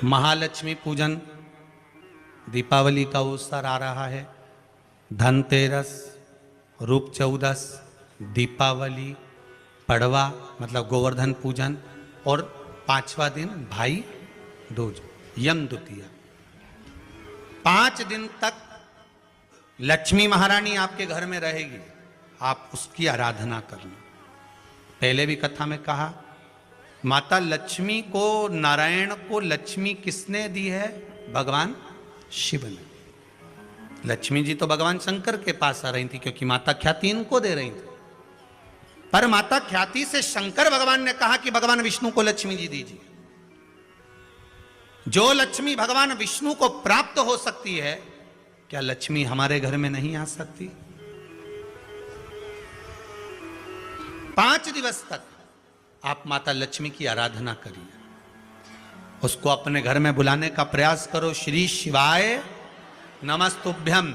महालक्ष्मी पूजन, दीपावली का अवसर आ रहा है, धनतेरस, रूप चौदस, दीपावली, पड़वा मतलब गोवर्धन पूजन और 5वां दिन भाई दूज यम द्वितीया। 5 दिन तक लक्ष्मी महारानी आपके घर में रहेगी, आप उसकी आराधना करना। पहले भी कथा में कहा, माता लक्ष्मी को, नारायण को लक्ष्मी किसने दी है? भगवान शिव ने। लक्ष्मी जी तो भगवान शंकर के पास आ रही थी क्योंकि माता ख्याति इनको दे रही थी, पर माता ख्याति से शंकर भगवान ने कहा कि भगवान विष्णु को लक्ष्मी जी दीजिए। जो लक्ष्मी भगवान विष्णु को प्राप्त हो सकती है, क्या लक्ष्मी हमारे घर में नहीं आ सकती? 5 दिवस तक आप माता लक्ष्मी की आराधना करिए, उसको अपने घर में बुलाने का प्रयास करो। श्री शिवाय नमस्तुभ्यम।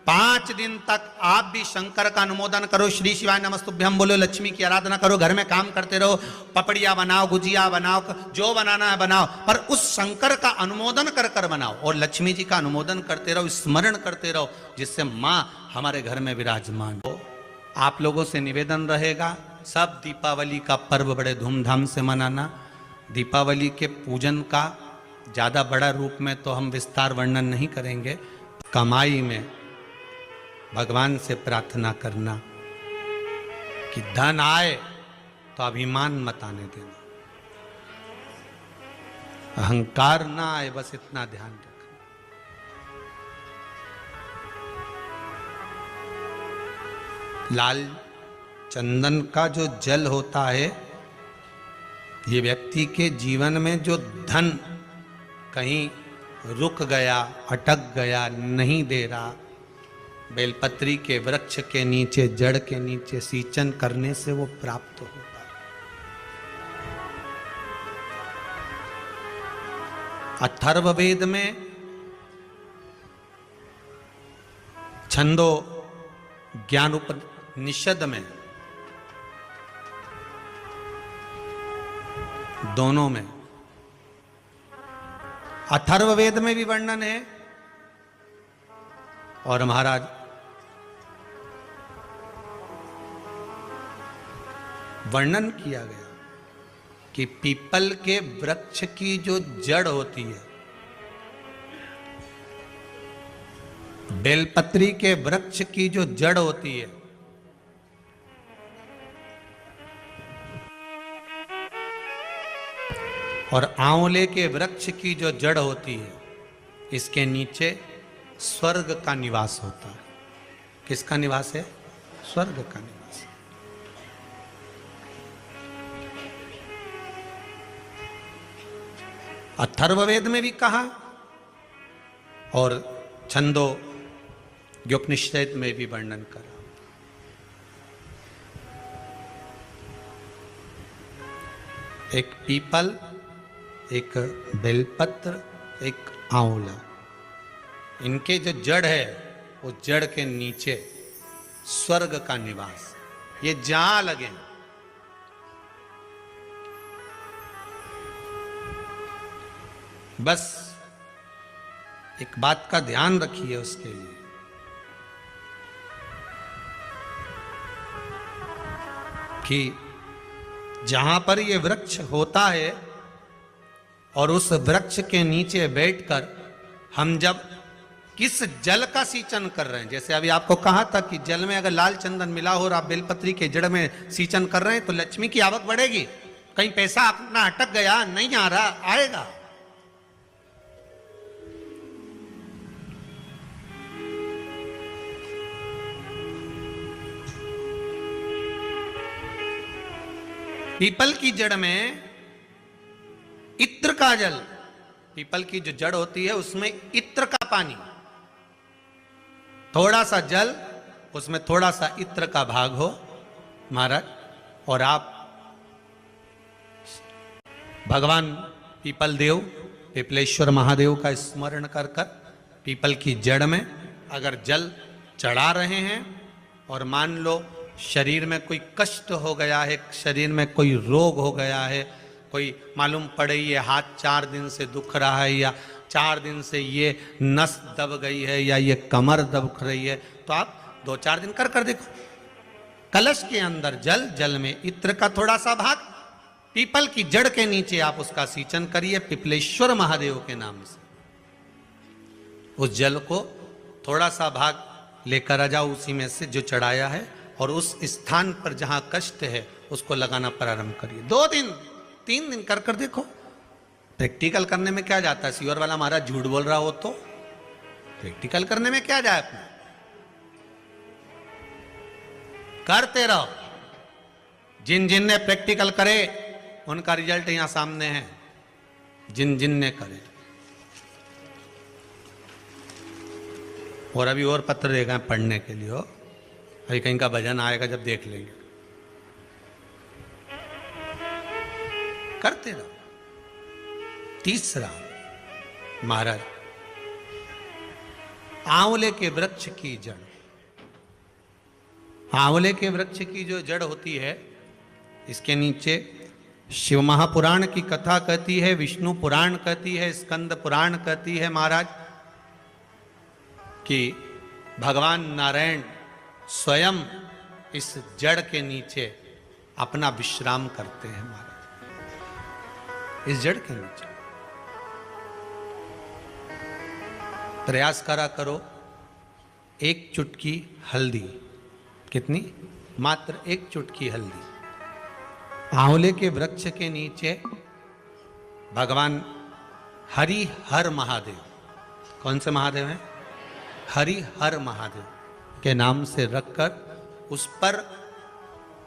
5 दिन तक आप भी शंकर का अनुमोदन करो, श्री शिवाय नमस्तुभ्यम बोलो, लक्ष्मी की आराधना करो, घर में काम करते रहो, पपड़िया बनाओ, गुजिया बनाओ, जो बनाना है बनाओ, पर उस शंकर का अनुमोदन कर कर बनाओ और लक्ष्मी जी का अनुमोदन करते रहो, स्मरण करते रहो, जिससे माँ हमारे घर में विराजमान हो। आप लोगों से निवेदन रहेगा, सब दीपावली का पर्व बड़े धूमधाम से मनाना। दीपावली के पूजन का ज़्यादा बड़ा रूप में तो हम विस्तार वर्णन नहीं करेंगे। कमाई में भगवान से प्रार्थना करना कि धन आए तो अभिमान मत आने देना, अहंकार ना आए, बस इतना ध्यान रखना। लाल चंदन का जो जल होता है, ये व्यक्ति के जीवन में जो धन कहीं रुक गया, अटक गया, नहीं दे रहा, बेलपत्री के वृक्ष के नीचे, जड़ के नीचे सिंचन करने से वो प्राप्त होता है। अथर्ववेद में छंदो ज्ञान उपनिषद में, दोनों में, अथर्ववेद में भी वर्णन है और महाराज वर्णन किया गया कि पीपल के वृक्ष की जो जड़ होती है, बेलपत्री के वृक्ष की जो जड़ होती है, और आंवले के वृक्ष की जो जड़ होती है, इसके नीचे स्वर्ग का निवास होता है। किसका निवास है? स्वर्ग का निवास। अथर्ववेद में भी कहा और छंदो उपनिषद में भी वर्णन करा। एक पीपल, एक बेलपत्र, एक आंवला, इनके जो जड़ है, वो जड़ के नीचे स्वर्ग का निवास। ये जहां लगे, बस एक बात का ध्यान रखिए उसके लिए, कि जहां पर ये वृक्ष होता है और उस वृक्ष के नीचे बैठकर हम जब किस जल का सिंचन कर रहे हैं, जैसे अभी आपको कहा था कि जल में अगर लाल चंदन मिला हो और आप बेलपत्री के जड़ में सिंचन कर रहे हैं तो लक्ष्मी की आवक बढ़ेगी। कहीं पैसा अपना अटक गया, नहीं आ रहा, आएगा। पीपल की जड़ में इत्र का जल, पीपल की जो जड़ होती है उसमें इत्र का पानी, थोड़ा सा जल, उसमें थोड़ा सा इत्र का भाग हो महाराज, और आप भगवान पीपल देव, पिपलेश्वर महादेव का स्मरण कर कर पीपल की जड़ में अगर जल चढ़ा रहे हैं, और मान लो शरीर में कोई कष्ट हो गया है, शरीर में कोई रोग हो गया है, कोई मालूम पड़े ये हाथ 4 दिन से दुख रहा है, या 4 दिन से ये नस दब गई है, या ये कमर दब रही है, तो आप 2-4 दिन कर देखो। कलश के अंदर जल, जल में इत्र का थोड़ा सा भाग, पीपल की जड़ के नीचे आप उसका सींचन करिए पिपलेश्वर महादेव के नाम से। उस जल को थोड़ा सा भाग लेकर आ जाओ, उसी में से जो चढ़ाया है, और उस स्थान पर जहां कष्ट है उसको लगाना प्रारंभ करिए। 2 दिन 3 दिन कर देखो। प्रैक्टिकल करने में क्या जाता है? सीवर वाला महाराज झूठ बोल रहा हो तो प्रैक्टिकल करने में क्या जाए, अपना करते रहो। जिन जिन ने प्रैक्टिकल करे उनका रिजल्ट यहां सामने है, जिन जिन ने करे। और अभी और पत्र देगा पढ़ने के लिए, हो अभी कहीं का भजन आएगा जब देख लेंगे। करते रहो। तीसरा, महाराज आंवले के वृक्ष की जड़। आंवले के वृक्ष की जो जड़ होती है, इसके नीचे शिव महापुराण की कथा कहती है, विष्णु पुराण कहती है, स्कंद पुराण कहती है महाराज कि भगवान नारायण स्वयं इस जड़ के नीचे अपना विश्राम करते हैं महाराज। इस जड़ के नीचे प्रयास करा करो। 1 चुटकी हल्दी, कितनी? मात्र 1 चुटकी हल्दी। आंवले के वृक्ष के नीचे भगवान हरि हर महादेव, कौन से महादेव हैं? हरि हर महादेव के नाम से रखकर उस पर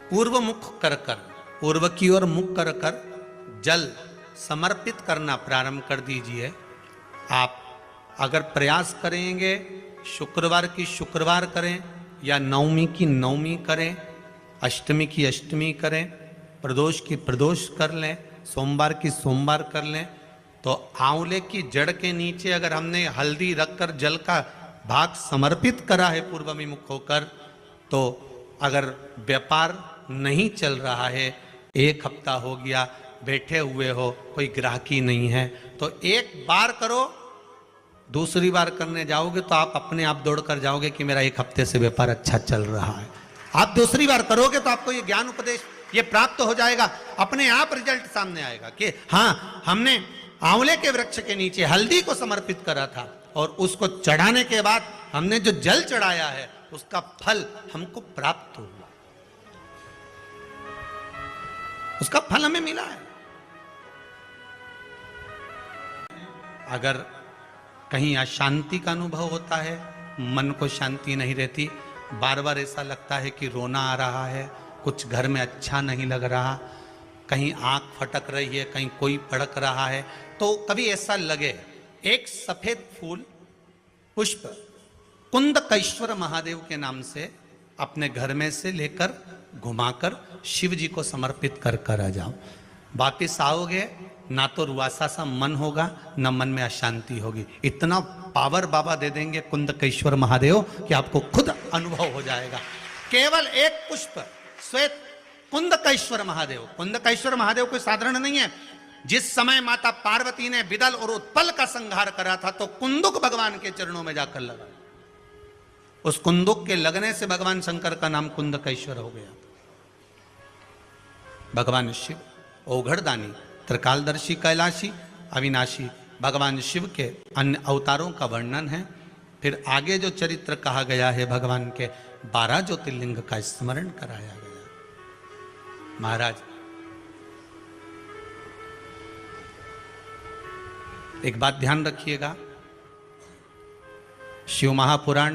पूर्व मुख कर कर, पूर्व की ओर मुख कर कर जल समर्पित करना प्रारंभ कर दीजिए। आप अगर प्रयास करेंगे, शुक्रवार की शुक्रवार करें, या नवमी की नवमी करें, अष्टमी की अष्टमी करें, प्रदोष की प्रदोष कर लें, सोमवार की सोमवार कर लें, तो आंवले की जड़ के नीचे अगर हमने हल्दी रखकर जल का भाग समर्पित करा है पूर्वभिमुख होकर, तो अगर व्यापार नहीं चल रहा है, 1 हफ्ता हो गया बैठे हुए हो, कोई ग्राहकी नहीं है, तो 1 बार करो, दूसरी बार करने जाओगे तो आप अपने आप दौड़ कर जाओगे कि मेरा 1 हफ्ते से व्यापार अच्छा चल रहा है। आप दूसरी बार करोगे तो आपको ये ज्ञान उपदेश ये प्राप्त हो जाएगा, अपने आप रिजल्ट सामने आएगा कि हाँ, हमने आंवले के वृक्ष के नीचे हल्दी को समर्पित करा था, और उसको चढ़ाने के बाद हमने जो जल चढ़ाया है उसका फल हमको प्राप्त हुआ, उसका फल हमें मिला है। अगर कहीं अशांति का अनुभव होता है, मन को शांति नहीं रहती, बार बार ऐसा लगता है कि रोना आ रहा है, कुछ घर में अच्छा नहीं लग रहा, कहीं आंख फटक रही है, कहीं कोई भड़क रहा है, तो कभी ऐसा लगे, एक सफेद फूल पुष्प कुंदकेश्वर महादेव के नाम से अपने घर में से लेकर घुमाकर शिव जी को समर्पित कर कर आ जाओ। वापिस आओगे ना तो रुआसा सा मन होगा, न मन में अशांति होगी। इतना पावर बाबा दे देंगे कुंदकेश्वर महादेव कि आपको खुद अनुभव हो जाएगा। केवल 1 पुष्प श्वेत कुंदकेश्वर महादेव। कुंदकेश्वर महादेव कोई साधारण नहीं है। जिस समय माता पार्वती ने विदल और उत्पल का संहार करा था, तो कुंदुक भगवान के चरणों में जाकर लगा। उस कुंदुक के लगने से भगवान शंकर का नाम कुंदकेश्वर हो गया। भगवान शिव ओघड़दानी, त्रिकालदर्शी, कैलाशी, अविनाशी भगवान शिव के अन्य अवतारों का वर्णन है। फिर आगे जो चरित्र कहा गया है, भगवान के 12 ज्योतिर्लिंग का स्मरण कराया गया। महाराज, एक बात ध्यान रखिएगा, शिव महापुराण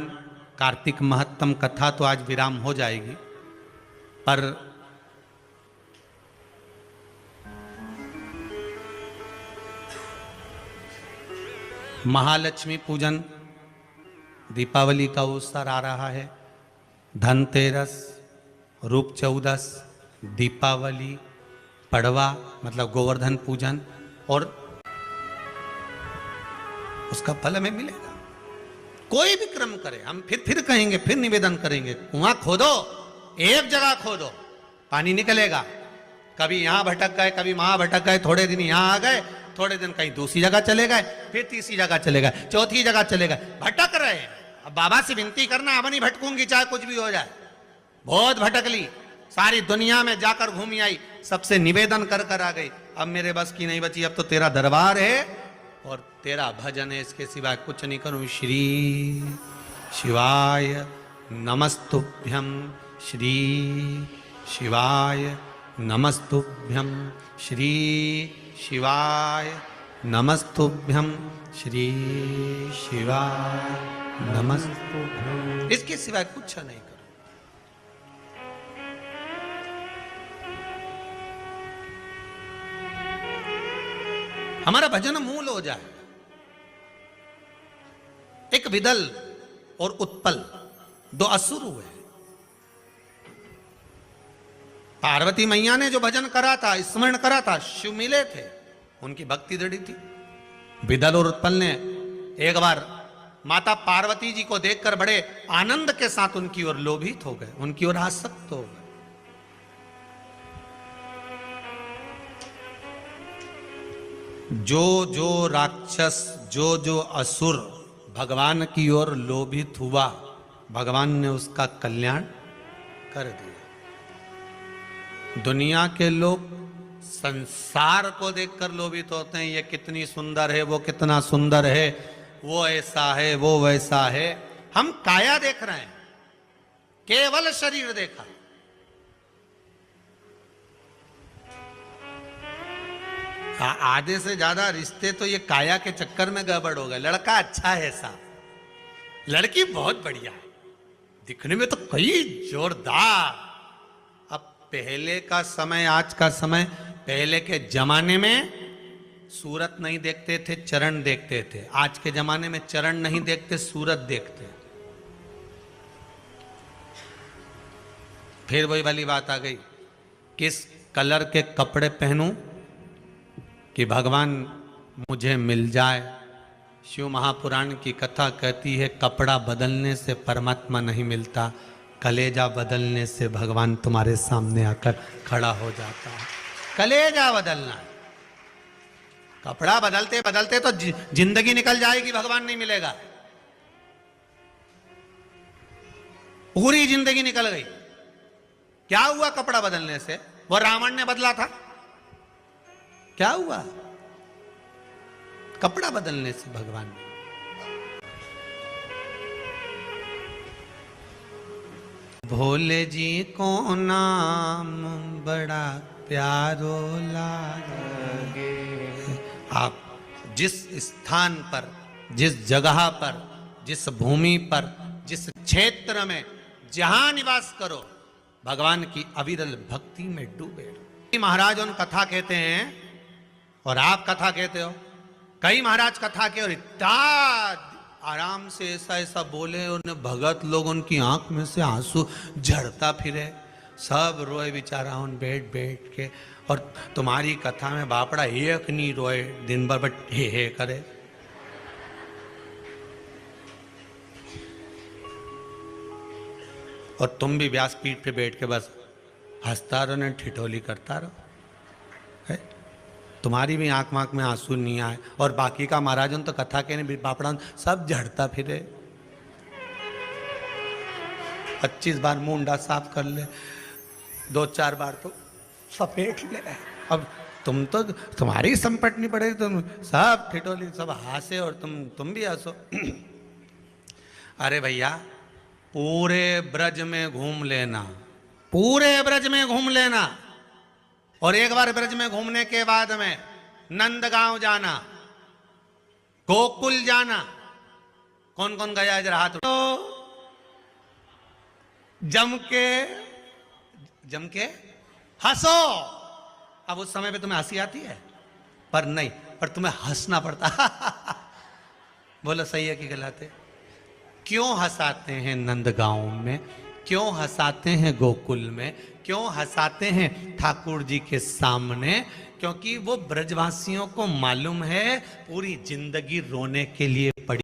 कार्तिक महत्तम कथा तो आज विराम हो जाएगी, पर महालक्ष्मी पूजन, दीपावली का अवसर आ रहा है, धनतेरस, रूप चौदस, दीपावली, पड़वा मतलब गोवर्धन पूजन, और उसका फल हमें मिलेगा। कोई भी क्रम करे, हम फिर कहेंगे, फिर निवेदन करेंगे, कुआं खोदो, एक जगह खोदो, पानी निकलेगा। कभी यहां भटक गए, कभी वहां भटक गए, थोड़े दिन यहां आ गए, थोड़े दिन कहीं दूसरी जगह चले गए, फिर तीसरी जगह चले गए, चौथी जगह चले गए, भटक रहे। अब बाबा से विनती करना, अब नहीं भटकूंगी चाहे कुछ भी हो जाए। बहुत भटक ली, सारी दुनिया में जाकर घूमी आई, सबसे निवेदन कर कर आ गई, अब मेरे बस की नहीं बची, अब तो तेरा दरबार है और तेरा भजन है, इसके सिवाय कुछ नहीं करूं। श्री शिवाय नमस्तुभ्यं, श्री शिवाय नमस्तुभ्यं, श्री शिवाय नमस्तुभ्यं, श्री शिवाय नमस्तुभ्यं, इसके सिवाय कुछ नहीं करो। हमारा भजन मूल हो जाए। एक विदल और उत्पल दो असुर हुए। पार्वती मैया ने जो भजन करा था, स्मरण करा था, शिव मिले थे, उनकी भक्ति दृढ़ी थी। विदल और उत्पल ने एक बार माता पार्वती जी को देखकर बड़े आनंद के साथ उनकी ओर लोभित हो गए, उनकी ओर आसक्त हो गए। जो जो राक्षस, जो जो असुर भगवान की ओर लोभित हुआ, भगवान ने उसका कल्याण कर दिया। दुनिया के लोग संसार को देखकर लोभित होते हैं, ये कितनी सुंदर है, वो कितना सुंदर है, वो ऐसा है, वो वैसा है। हम काया देख रहे हैं, केवल शरीर देखा। आधे से ज्यादा रिश्ते तो ये काया के चक्कर में गड़बड़ हो गए। लड़का अच्छा है साहब, लड़की बहुत बढ़िया है, दिखने में तो कई जोरदार। अब पहले का समय, आज का समय, पहले के जमाने में सूरत नहीं देखते थे, चरण देखते थे। आज के जमाने में चरण नहीं देखते, सूरत देखते। फिर वही वाली बात आ गई, किस कलर के कपड़े पहनूं कि भगवान मुझे मिल जाए। शिव महापुराण की कथा कहती है, कपड़ा बदलने से परमात्मा नहीं मिलता, कलेजा बदलने से भगवान तुम्हारे सामने आकर खड़ा हो जाता है। कलेजा बदलना, कपड़ा बदलते बदलते तो जिंदगी निकल जाएगी, भगवान नहीं मिलेगा। पूरी जिंदगी निकल गई। क्या हुआ कपड़ा बदलने से? वो रावण ने बदला था, क्या हुआ? कपड़ा बदलने से भगवान ने। भोले जी को नाम बड़ा प्यारो लागे। आप जिस स्थान पर, जिस जगह पर, जिस भूमि पर, जिस क्षेत्र में जहां निवास करो, भगवान की अविरल भक्ति में डूबे रहो। महाराज उन कथा कहते हैं और आप कथा कहते हो। कई महाराज कथा के और इतना आराम से ऐसा ऐसा बोले, उन्हें भगत लोग, उनकी आंख में से आंसू झड़ता फिरे, सब रोए बेचारा उन बैठ बैठ के। और तुम्हारी कथा में बापड़ा एक नहीं रोए दिन भर, बट हे करे। और तुम भी व्यासपीठ पे बैठ के बस हंसता रहो, न ठिठोली करता रहो। तुम्हारी भी आंख मांख में आंसू नहीं आए, और बाकी का महाराजन तो कथा के नहीं, बापड़ा सब झड़ता फिरे। 25 बार मुंडा साफ कर ले, 2-4 बार तो सपेट ले। अब तुम तो, तुम्हारी संपटनी पड़ेगी, तुम सब ठिठोली, सब हंसे और तुम भी हंसो। अरे भैया, पूरे ब्रज में घूम लेना, पूरे ब्रज में घूम लेना, और एक बार ब्रज में घूमने के बाद में नंदगांव जाना, गोकुल जाना। कौन कौन गया इधर हाथ उठाओ। जम के हंसो। अब उस समय पे तुम्हें हंसी आती है, पर नहीं, पर तुम्हें हंसना पड़ता। बोलो सही है कि गलत है? क्यों हंसाते हैं नंदगांव में, क्यों हंसाते हैं गोकुल में, क्यों हंसाते हैं ठाकुर जी के सामने? क्योंकि वो ब्रजवासियों को मालूम है पूरी जिंदगी रोने के लिए पड़ी।